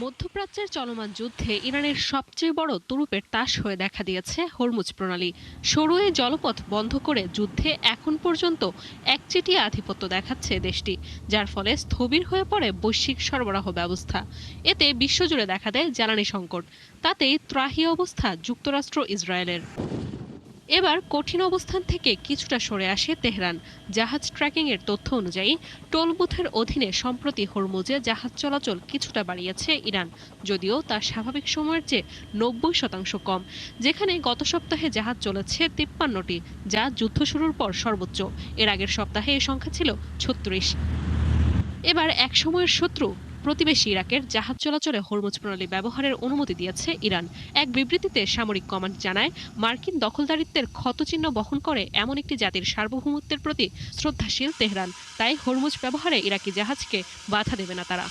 মধ্যপ্রাচ্যের চলমান যুদ্ধে ইরানের সবচেয়ে বড় তুরুপের তাস হয়ে দেখা দিয়েছে হরমুজ প্রণালী। সরু এই জলপথ বন্ধ করে যুদ্ধে এখন পর্যন্ত একচেটিয়া আধিপত্য দেখাচ্ছে দেশটি, যার ফলে স্থবির হয়ে পড়ে বৈশ্বিক সরবরাহ ব্যবস্থা। এতে বিশ্বজুড়ে দেখা দেয় জ্বালানি সংকট। তাতেই ত্রাহি অবস্থা যুক্তরাষ্ট্র ইসরায়েলের। এবার কঠিন অবস্থান থেকে কিছুটা সরে আসে তেহরান। জাহাজ ট্র্যাকিং এর তথ্য অনুযায়ী টোল বুথের অধীনে সম্প্রতি হরমুজে জাহাজ চলাচল কিছুটা বাড়িয়েছে ইরান, যদিও তা স্বাভাবিক সময়ের চেয়ে 90% কম। যেখানে গত সপ্তাহে জাহাজ চলেছে 53টি, যা যুদ্ধ শুরুর পর সর্বোচ্চ। এর আগের সপ্তাহে এই সংখ্যা ছিল 36। এবার একসময়ের শত্রু প্রতিবেশী ইরাকের জাহাজ চলাচলে হরমুজ প্রণালী ব্যবহারের অনুমতি দিয়েছে ইরান। এক বিবৃতিতে সামরিক কমান্ড জানায়, মার্কিন দখলদারিত্বের ক্ষতচিহ্ন বহন করে এমন একটি জাতির সার্বভৌমত্বের প্রতি শ্রদ্ধাশীল তেহরান। তাই হরমুজ ব্যবহারে ইরাকি জাহাজকে বাধা দেবে না তারা।